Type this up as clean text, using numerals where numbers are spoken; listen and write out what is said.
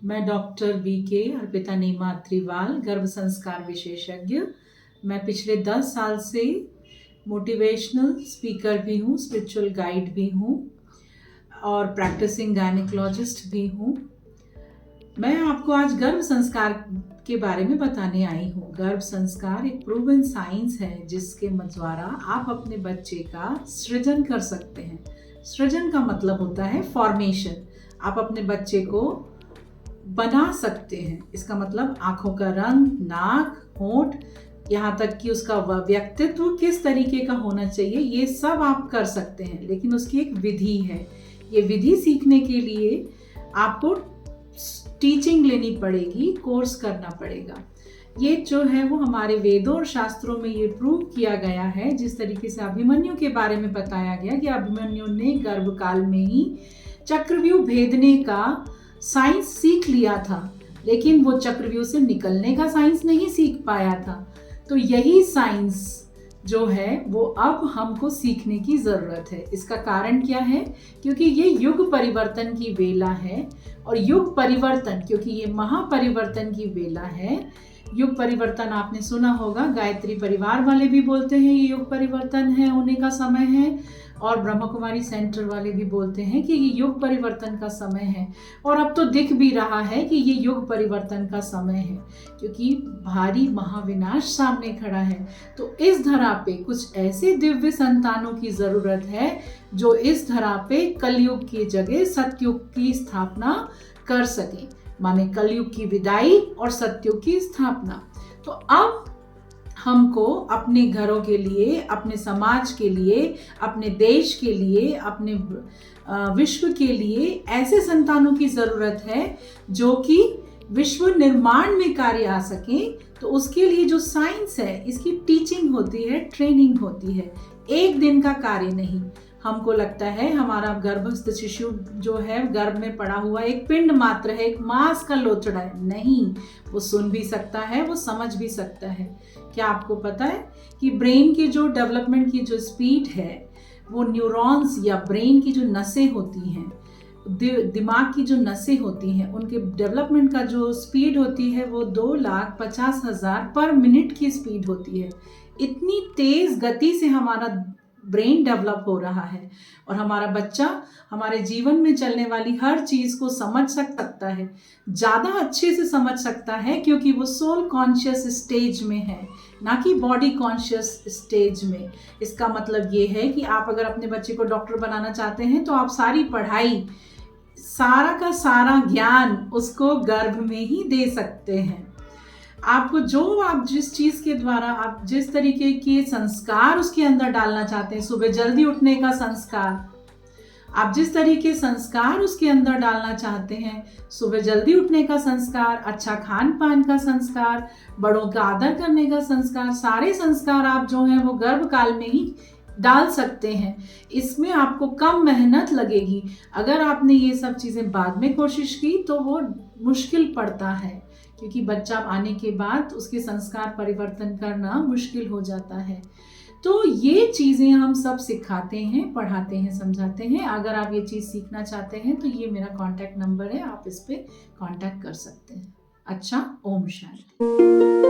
मैं doctor VK. Arpita नीमा अत्रीवाल, गर्भ संस्कार विशेषज्ञ। मैं पिछले 10 साल से मोटिवेशनल स्पीकर भी हूँ, स्पिरिचुअल गाइड भी हूँ और प्रैक्टिसिंग गायनेकोलॉजिस्ट भी हूँ। मैं आपको आज गर्भ संस्कार के बारे में बताने आई हूँ। गर्भ संस्कार एक प्रूवन साइंस है जिसके द्वारा आप अपने बच्चे का सृजन कर सकते हैं। सृजन का मतलब होता है फॉर्मेशन। आप अपने बच्चे को बना सकते हैं। इसका मतलब आंखों का रंग, नाक, होंठ, यहाँ तक कि उसका व्यक्तित्व किस तरीके का होना चाहिए, ये सब आप कर सकते हैं। लेकिन उसकी एक विधि है। ये विधि सीखने के लिए आपको टीचिंग लेनी पड़ेगी, कोर्स करना पड़ेगा। ये जो है वो हमारे वेदों और शास्त्रों में ये प्रूव किया गया है। जिस तरीके से अभिमन्यु के बारे में बताया गया कि अभिमन्यु ने गर्भकाल में ही चक्रव्यूह भेदने का साइंस सीख लिया था, लेकिन वो चक्रव्यूह से निकलने का साइंस नहीं सीख पाया था। तो यही साइंस जो है वो अब हमको सीखने की ज़रूरत है। इसका कारण क्या है? क्योंकि ये युग परिवर्तन की वेला है। और युग परिवर्तन, क्योंकि ये महापरिवर्तन की वेला है। युग परिवर्तन आपने सुना होगा, गायत्री परिवार वाले भी बोलते हैं ये युग परिवर्तन है, होने का समय है। और ब्रह्म कुमारी सेंटर वाले भी बोलते हैं कि ये युग परिवर्तन का समय है। और अब तो दिख भी रहा है कि ये युग परिवर्तन का समय है, क्योंकि भारी महाविनाश सामने खड़ा है। तो इस धरा पे कुछ ऐसे दिव्य संतानों की ज़रूरत है जो इस धरा पे कलयुग की जगह सतयुग की स्थापना कर सके। माने कलयुग की विदाई और सतयुग की स्थापना। तो अब हमको अपने घरों के लिए, अपने समाज के लिए, अपने देश के लिए, अपने विश्व के लिए ऐसे संतानों की ज़रूरत है जो कि विश्व निर्माण में कार्य आ सकें। तो उसके लिए जो साइंस है, इसकी टीचिंग होती है, ट्रेनिंग होती है। एक दिन का कार्य नहीं। हमको लगता है हमारा गर्भस्थ शिशु जो है गर्भ में पड़ा हुआ एक पिंड मात्र है, एक मांस का लोचड़ा है। नहीं, वो सुन भी सकता है, वो समझ भी सकता है। क्या आपको पता है कि ब्रेन की जो डेवलपमेंट की जो स्पीड है, वो न्यूरॉन्स या ब्रेन की जो नसें होती हैं, दिमाग की जो नसें होती हैं, उनके डेवलपमेंट का जो स्पीड होती है वो 2,50,000 पर मिनट की स्पीड होती है। इतनी तेज गति से हमारा ब्रेन डेवलप हो रहा है। और हमारा बच्चा हमारे जीवन में चलने वाली हर चीज़ को समझ सकता है, ज़्यादा अच्छे से समझ सकता है, क्योंकि वो सोल कॉन्शियस स्टेज में है, ना कि बॉडी कॉन्शियस स्टेज में। इसका मतलब ये है कि आप अगर अपने बच्चे को डॉक्टर बनाना चाहते हैं तो आप सारी पढ़ाई, सारा का सारा ज्ञान उसको गर्भ में ही दे सकते हैं। आपको आप जिस चीज़ के द्वारा आप जिस तरीके के संस्कार उसके अंदर डालना चाहते हैं, सुबह जल्दी उठने का संस्कार, आप जिस तरीके संस्कार उसके अंदर डालना चाहते हैं, सुबह जल्दी उठने का संस्कार, अच्छा खान पान का संस्कार, बड़ों का आदर करने का संस्कार, सारे संस्कार आप जो हैं वो गर्भकाल में ही डाल सकते हैं। इसमें आपको कम मेहनत लगेगी। अगर आपने ये सब चीज़ें बाद में कोशिश की तो वो मुश्किल पड़ता है, क्योंकि बच्चा आने के बाद उसके संस्कार परिवर्तन करना मुश्किल हो जाता है। तो ये चीज़ें हम सब सिखाते हैं, पढ़ाते हैं, समझाते हैं। अगर आप ये चीज़ सीखना चाहते हैं तो ये मेरा कॉन्टैक्ट नंबर है, आप इस पर कॉन्टैक्ट कर सकते हैं। अच्छा, ओम शांति।